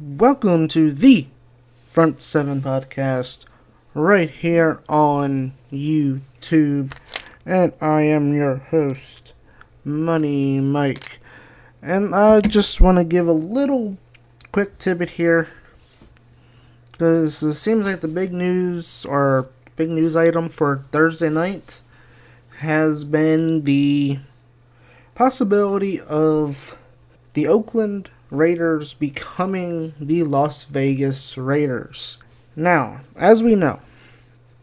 Welcome to the Front 7 Podcast right here on YouTube. And I am your host, Money Mike. And I just want to give a little quick tidbit here, because it seems like the big news item for Thursday night has been the possibility of the Oakland Raiders becoming the Las Vegas Raiders. Now, as we know,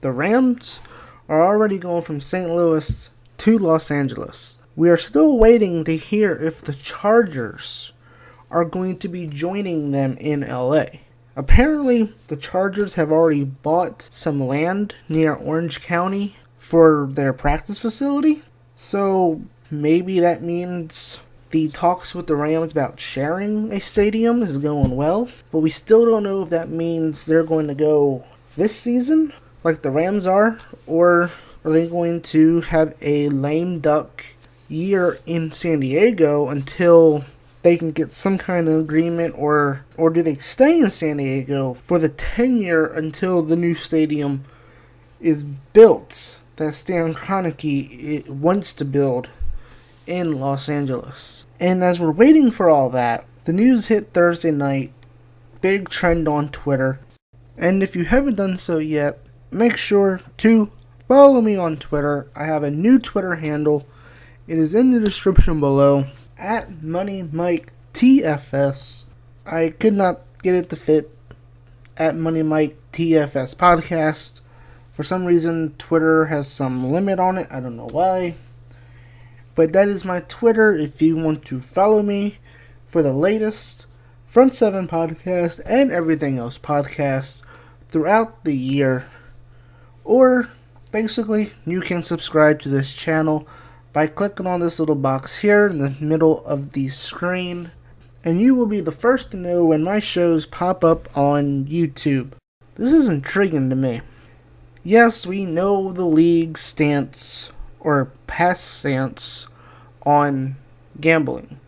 the Rams are already going from St. Louis to Los Angeles. We are still waiting to hear if the Chargers are going to be joining them in LA. Apparently, the Chargers have already bought some land near Orange County for their practice facility. So maybe that means the talks with the Rams about sharing a stadium is going well. But we still don't know if that means they're going to go this season, like the Rams are, or are they going to have a lame duck year in San Diego until they can get some kind of agreement, or do they stay in San Diego for the 10-year until the new stadium is built that Stan Kroenke wants to build in Los Angeles? And as we're waiting for all that, the news hit Thursday night, big trend on Twitter. And if you haven't done so yet, make sure to follow me on Twitter. I have a new Twitter handle. It is in the description below, at MoneyMikeTFS. I could not get it to fit at MoneyMikeTFS Podcast. For some reason, Twitter has some limit on it. I don't know why. But that is my Twitter if you want to follow me for the latest Front 7 podcast and everything else podcasts throughout the year. Or, basically, you can subscribe to this channel by clicking on this little box here in the middle of the screen, and you will be the first to know when my shows pop up on YouTube. This is intriguing to me. Yes, we know the league's stance, or past stance, on gambling,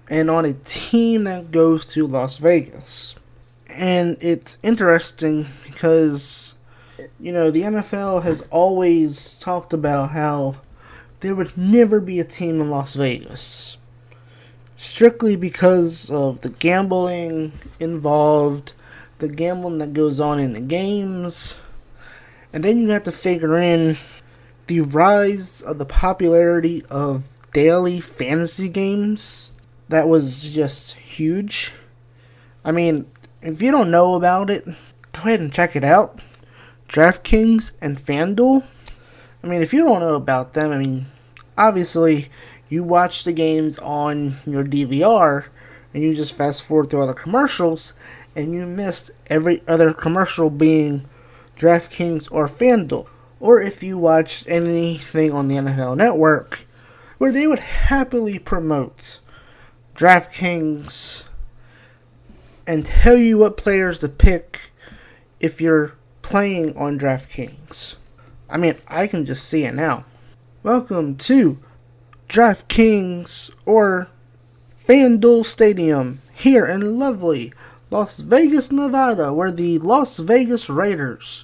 and on a team that goes to Las Vegas. And it's interesting because, the NFL has always talked about how there would never be a team in Las Vegas, strictly because of the gambling involved, the gambling that goes on in the games. And then you have to figure in the rise of the popularity of daily fantasy games. That was just huge. I mean, if you don't know about it, go ahead and check it out. DraftKings and FanDuel. I mean, if you don't know about them, obviously, you watch the games on your DVR, and you just fast forward through all the commercials, and you missed every other commercial being DraftKings or FanDuel. Or if you watched anything on the NFL Network, where they would happily promote DraftKings and tell you what players to pick if you're playing on DraftKings. I can just see it now. Welcome to DraftKings or FanDuel Stadium here in lovely Las Vegas, Nevada, where the Las Vegas Raiders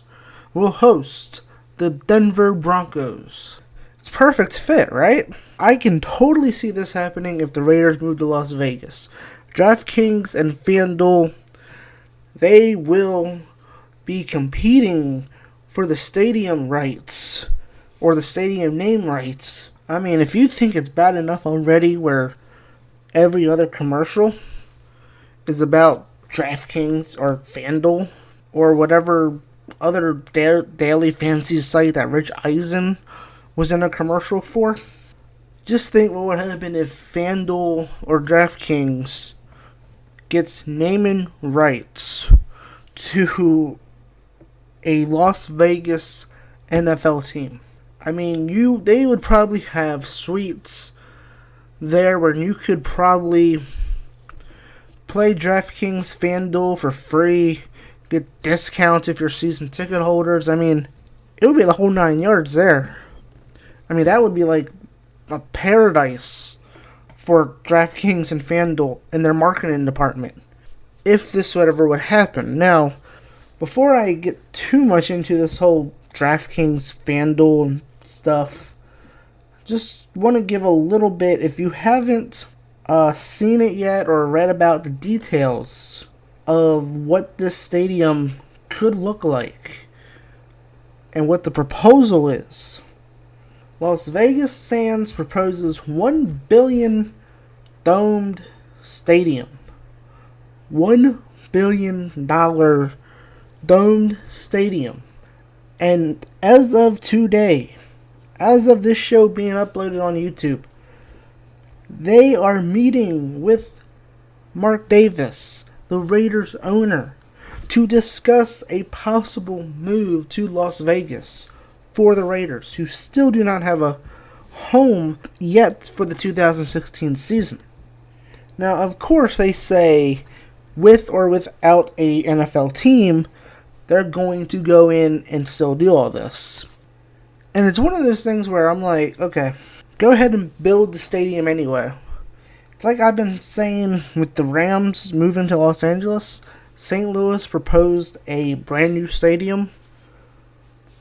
will host the Denver Broncos. It's a perfect fit, right? I can totally see this happening if the Raiders move to Las Vegas. DraftKings and FanDuel, they will be competing for the stadium rights, or the stadium name rights. If you think it's bad enough already where every other commercial is about DraftKings or FanDuel, or whatever other daily fantasy site that Rich Eisen was in a commercial for, just think what would happen if FanDuel or DraftKings gets naming rights to a Las Vegas NFL team. They would probably have suites there where you could probably play DraftKings, FanDuel for free, get discounts if you're season ticket holders. It would be the whole 9 yards there. That would be like a paradise for DraftKings and FanDuel in their marketing department. if this whatever would happen. Now, before I get too much into this whole DraftKings, FanDuel and stuff, just want to give a little bit, if you haven't seen it yet or read about the details of what this stadium could look like and what the proposal is. Las Vegas Sands proposes $1 billion domed stadium. $1 billion domed stadium. And as of today, as of this show being uploaded on YouTube, they are meeting with Mark Davis, the Raiders owner, to discuss a possible move to Las Vegas for the Raiders, who still do not have a home yet for the 2016 season. Now, of course, they say with or without a NFL team, they're going to go in and still do all this. And it's one of those things where I'm like, okay, go ahead and build the stadium anyway. It's like I've been saying with the Rams moving to Los Angeles. St. Louis proposed a brand new stadium.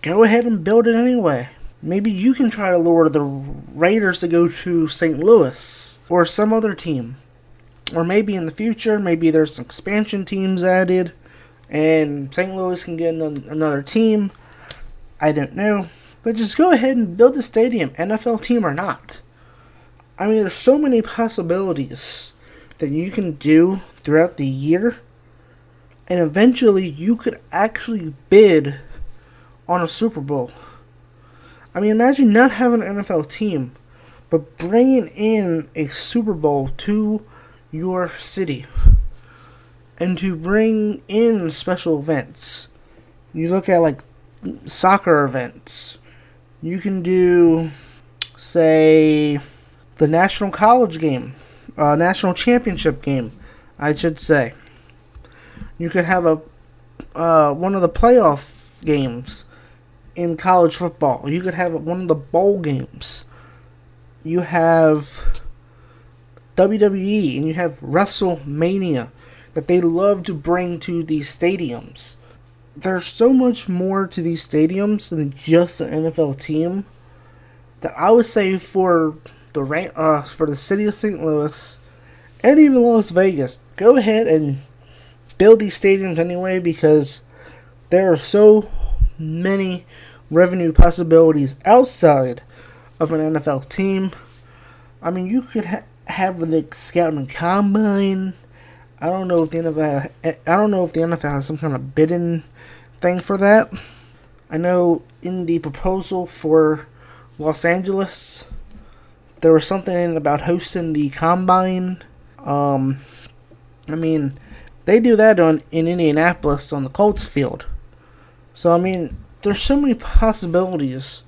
Go ahead and build it anyway. Maybe you can try to lure the Raiders to go to St. Louis or some other team. Or maybe in the future, maybe there's some expansion teams added and St. Louis can get another team. I don't know. But just go ahead and build the stadium, NFL team or not. I mean, there's so many possibilities that you can do throughout the year. And eventually you could actually bid on a Super Bowl. I mean, imagine not having an NFL team, but bringing in a Super Bowl to your city. And to bring in special events. You look at like soccer events. You can do, say, the national college game. National championship game, I should say. You could have one of the playoff games in college football. You could have one of the bowl games. You have WWE and you have WrestleMania that they love to bring to these stadiums. There's so much more to these stadiums than just an NFL team that I would say for the city of St. Louis and even Las Vegas, go ahead and build these stadiums anyway, because there are so many revenue possibilities outside of an NFL team. I mean, you could have the scouting combine. I don't know if the NFL has some kind of bidding thing for that. I know in the proposal for Los Angeles, there was something in about hosting the combine. I mean, they do that in Indianapolis on the Colts field. So, I mean, there's so many possibilities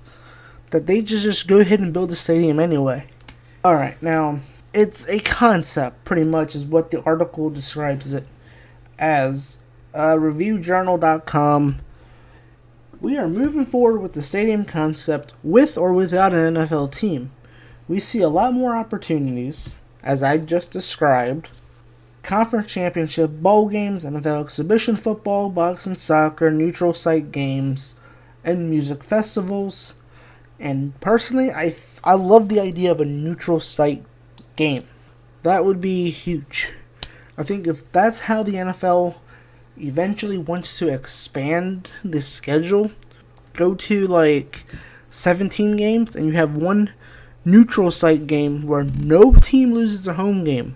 that they just go ahead and build the stadium anyway. Alright, now, it's a concept, pretty much, is what the article describes it as. ReviewJournal.com. We are moving forward with the stadium concept with or without an NFL team. We see a lot more opportunities, as I just described. Conference championship, bowl games, NFL exhibition football, boxing, soccer, neutral site games, and music festivals. And personally, I love the idea of a neutral site game. That would be huge. I think if that's how the NFL eventually wants to expand the schedule, go to like 17 games and you have one neutral site game where no team loses a home game.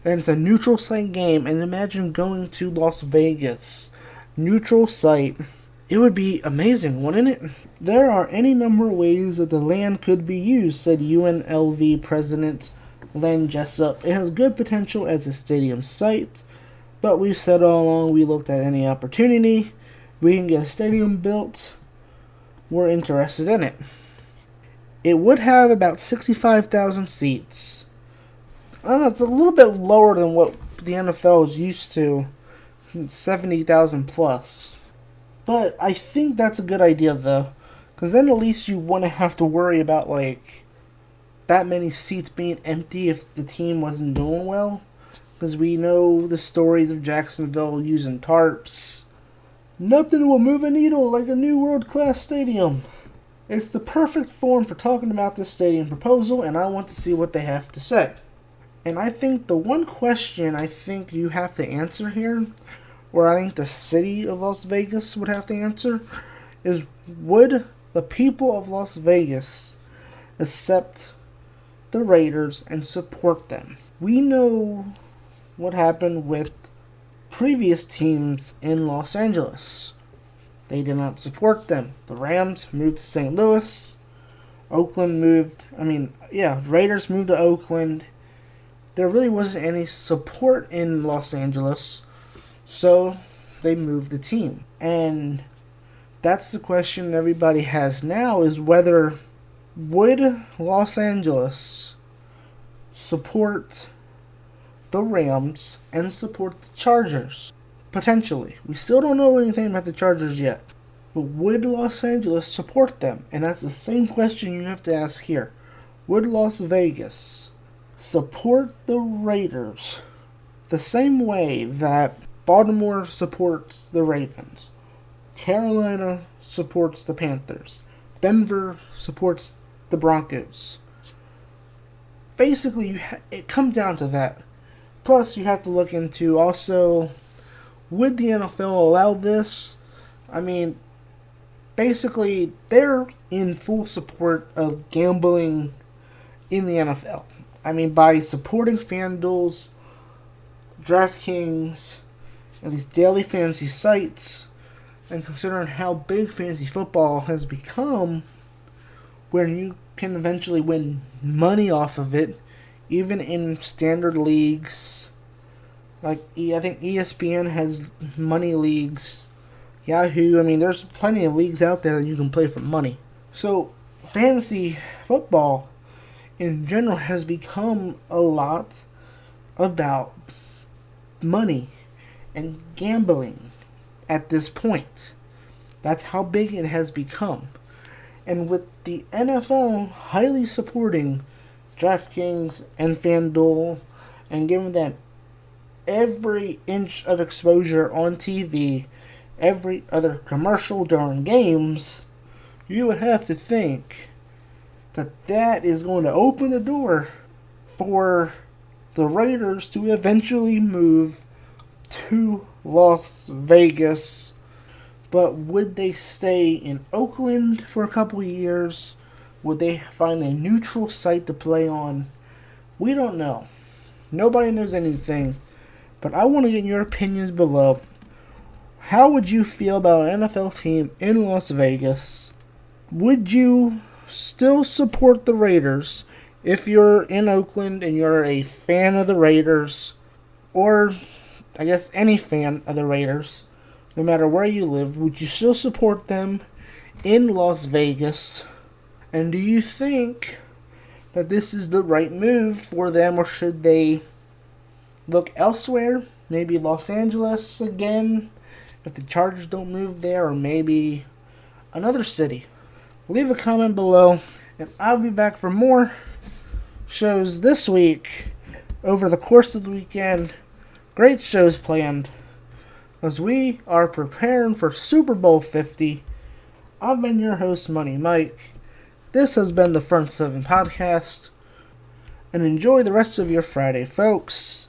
And it's a neutral site game, and imagine going to Las Vegas. Neutral site. It would be amazing, wouldn't it? There are any number of ways that the land could be used, said UNLV President Len Jessup. It has good potential as a stadium site, but we've said all along we looked at any opportunity. If we can get a stadium built, we're interested in it. It would have about 65,000 seats. I don't know, it's a little bit lower than what the NFL is used to. 70,000 plus. But I think that's a good idea, though. Because then at least you wouldn't have to worry about, like, that many seats being empty if the team wasn't doing well. because we know the stories of Jacksonville using tarps. Nothing will move a needle like a new world-class stadium. It's the perfect forum for talking about this stadium proposal, and I want to see what they have to say. And I think the one question I think you have to answer here, or I think the city of Las Vegas would have to answer, is would the people of Las Vegas accept the Raiders and support them? We know what happened with previous teams in Los Angeles. They did not support them. The Rams moved to St. Louis. Raiders moved to Oakland. There really wasn't any support in Los Angeles, so they moved the team. And that's the question everybody has now, is whether would Los Angeles support the Rams and support the Chargers? Potentially. We still don't know anything about the Chargers yet. But would Los Angeles support them? And that's the same question you have to ask here. Would Las Vegas support the Raiders the same way that Baltimore supports the Ravens, Carolina supports the Panthers, Denver supports the Broncos? Basically, it comes down to that. Plus, you have to look into also, would the NFL allow this? I mean, basically, they're in full support of gambling in the NFL. I mean, by supporting FanDuel's, DraftKings, and these daily fantasy sites, and considering how big fantasy football has become, where you can eventually win money off of it, even in standard leagues. Like, I think ESPN has money leagues. Yahoo, I mean, there's plenty of leagues out there that you can play for money. So, fantasy football in general has become a lot about money and gambling at this point. That's how big it has become. And with the NFL highly supporting DraftKings and FanDuel and giving them every inch of exposure on TV, every other commercial during games, you would have to think that is going to open the door for the Raiders to eventually move to Las Vegas. But would they stay in Oakland for a couple of years? Would they find a neutral site to play on? We don't know. Nobody knows anything. But I want to get your opinions below. How would you feel about an NFL team in Las Vegas? Would you still support the Raiders if you're in Oakland and you're a fan of the Raiders? Or, I guess, any fan of the Raiders, no matter where you live, would you still support them in Las Vegas? And do you think that this is the right move for them, or should they look elsewhere? Maybe Los Angeles again, if the Chargers don't move there, or maybe another city. Leave a comment below, and I'll be back for more shows this week over the course of the weekend. Great shows planned as we are preparing for Super Bowl 50. I've been your host, Money Mike. This has been the Front 7 Podcast, and enjoy the rest of your Friday, folks.